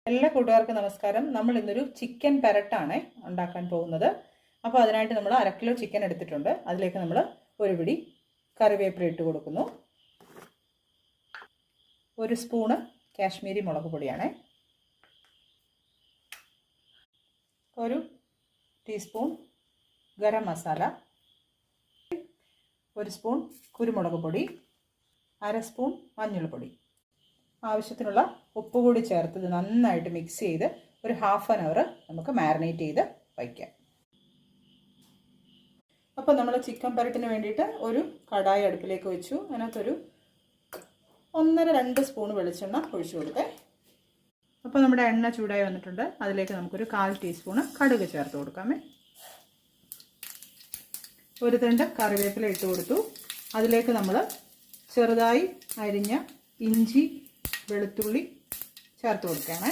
എല്ലാ കൂട്ടുകാർക്കും നമസ്കാരം. നമ്മൾ ഇന്നൊരു ചിക്കൻ പെരട്ടാണ് ഉണ്ടാക്കാൻ പോകുന്നത്. അപ്പോൾ അതിനായിട്ട് നമ്മൾ 1/2 കിലോ ചിക്കൻ എടുത്തിട്ടുണ്ട്. അതിലേക്ക് നമ്മൾ ഒരു പിടി കറിവേപ്പില ഇട്ട് കൊടുക്കുന്നു. 1 സ്പൂണ് കാശ്മീരി മുളക് പൊടിയാണ്, 1 ടീസ്പൂൺ ഗരം മസാല, 1 സ്പൂൺ കുരുമുളക് പൊടി, 1/2 സ്പൂൺ മഞ്ഞൾപ്പൊടി, ആവശ്യത്തിനുള്ള ഉപ്പ് കൂടി ചേർത്ത് ഇത് നന്നായിട്ട് മിക്സ് ചെയ്ത് ഒരു 1/2 അവർ നമുക്ക് മാരിനേറ്റ് ചെയ്ത് വയ്ക്കാം. അപ്പോൾ നമ്മൾ ചിക്കൻ പെരട്ടിന് വേണ്ടിയിട്ട് ഒരു കടായി അടുപ്പിലേക്ക് വെച്ചു. അതിനകത്തൊരു 1-2 സ്പൂൺ വെളിച്ചെണ്ണ ഒഴിച്ചു കൊടുത്തേ. അപ്പോൾ നമ്മുടെ എണ്ണ ചൂടായി വന്നിട്ടുണ്ട്. അതിലേക്ക് നമുക്കൊരു 1/4 ടീസ്പൂൺ കടുക് ചേർത്ത് കൊടുക്കാമേ. 1 തണ്ട് കറിവേപ്പില ഇട്ട് കൊടുത്തു. അതിലേക്ക് നമ്മൾ ചെറുതായി അരിഞ്ഞ ഇഞ്ചി വെളുത്തുള്ളി ചേർത്ത് കൊടുക്കുകയാണ്.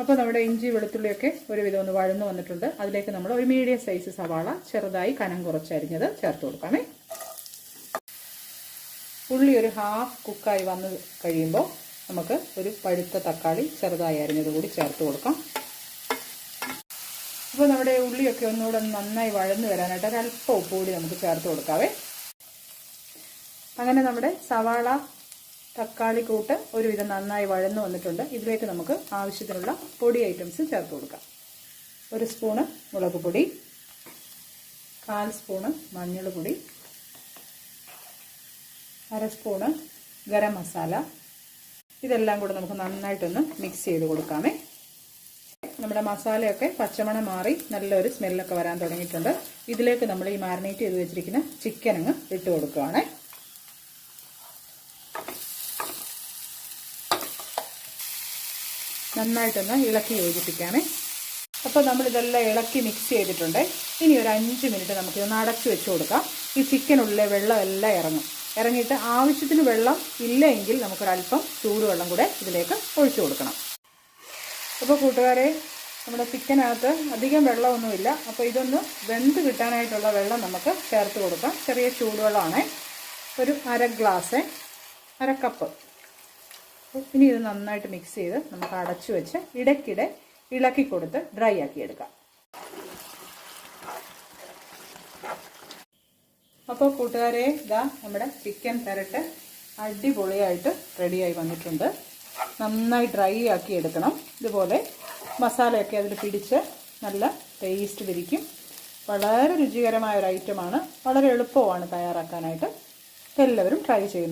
അപ്പോൾ നമ്മുടെ ഇഞ്ചി വെളുത്തുള്ളിയൊക്കെ ഒരുവിധം ഒന്ന് വഴന്നു വന്നിട്ടുണ്ട്. അതിലേക്ക് നമ്മൾ ഒരു മീഡിയം സൈസ് സവാള ചെറുതായി കനം കുറച്ചരിഞ്ഞത് ചേർത്ത് കൊടുക്കാമേ. ഉള്ളി ഒരു 1/2 കുക്കായി വന്ന് കഴിയുമ്പോൾ നമുക്ക് ഒരു പഴുത്ത തക്കാളി ചെറുതായി അരിഞ്ഞത് കൂടി ചേർത്ത് കൊടുക്കാം. അപ്പോൾ നമ്മുടെ ഉള്ളിയൊക്കെ ഒന്നുകൂടെ നന്നായി വഴന്നു വരാനായിട്ട് ഒരല്പം ഉപ്പ് കൂടി നമുക്ക് ചേർത്ത് കൊടുക്കാവേ. അങ്ങനെ നമ്മുടെ സവാള തക്കാളി കൂട്ട് ഒരുവിധം നന്നായി വഴന്നു വന്നിട്ടുണ്ട്. ഇതിലേക്ക് നമുക്ക് ആവശ്യത്തിനുള്ള പൊടി ഐറ്റംസ് ചേർത്ത് കൊടുക്കാം. 1 സ്പൂണ് മുളക് പൊടി, 1/4 സ്പൂണ് മഞ്ഞൾ പൊടി, 1/2 സ്പൂണ് ഗരം മസാല. ഇതെല്ലാം കൂടെ നമുക്ക് നന്നായിട്ടൊന്ന് മിക്സ് ചെയ്ത് കൊടുക്കാമേ. നമ്മുടെ മസാലയൊക്കെ പച്ചമണം മാറി നല്ലൊരു സ്മെല്ലൊക്കെ വരാൻ തുടങ്ങിയിട്ടുണ്ട്. ഇതിലേക്ക് നമ്മൾ ഈ മാരിനേറ്റ് ചെയ്ത് വെച്ചിരിക്കുന്ന ചിക്കൻ അങ്ങ് ഇട്ട് കൊടുക്കുകയാണേ. നന്നായിട്ടൊന്ന് ഇളക്കി യോജിപ്പിക്കാമേ. അപ്പോൾ നമ്മളിതെല്ലാം ഇളക്കി മിക്സ് ചെയ്തിട്ടുണ്ട്. ഇനി ഒരു 5 മിനിറ്റ് നമുക്കിതൊന്ന് അടച്ചു വെച്ച് കൊടുക്കാം. ഈ ചിക്കനുള്ളിലെ വെള്ളം എല്ലാം ഇറങ്ങിയിട്ട് ആവശ്യത്തിന് വെള്ളം ഇല്ല എങ്കിൽ നമുക്കൊരല്പം ചൂടുവെള്ളം കൂടെ ഇതിലേക്ക് ഒഴിച്ചു കൊടുക്കണം. അപ്പോൾ കൂട്ടുകാരെ, നമ്മുടെ ചിക്കനകത്ത് അധികം വെള്ളമൊന്നുമില്ല. അപ്പോൾ ഇതൊന്ന് വെന്ത് കിട്ടാനായിട്ടുള്ള വെള്ളം നമുക്ക് ചേർത്ത് കൊടുക്കാം. ചെറിയ ചൂടുവെള്ളമാണ്, ഒരു 1/2 ഗ്ലാസ്, 1/2 കപ്പ്. ഇനി ഇത് നന്നായിട്ട് മിക്സ് ചെയ്ത് നമുക്ക് അടച്ചു വെച്ച് ഇടയ്ക്കിടെ ഇളക്കി കൊടുത്ത് ഡ്രൈ ആക്കി എടുക്കാം. അപ്പോൾ കൂട്ടുകാരെ, ഇതാ നമ്മുടെ ചിക്കൻ പെരട്ട് അടിപൊളിയായിട്ട് റെഡിയായി വന്നിട്ടുണ്ട്. നന്നായി ഡ്രൈ ആക്കി എടുക്കണം. ഇതുപോലെ മസാലയൊക്കെ അതിൽ പിടിച്ച് നല്ല ടേസ്റ്റ് തിരിക്കും. വളരെ രുചികരമായ ഒരു ഐറ്റമാണ്. വളരെ എളുപ്പമാണ് തയ്യാറാക്കാനായിട്ട്. എല്ലാവരും ട്രൈ ചെയ്യുന്നു.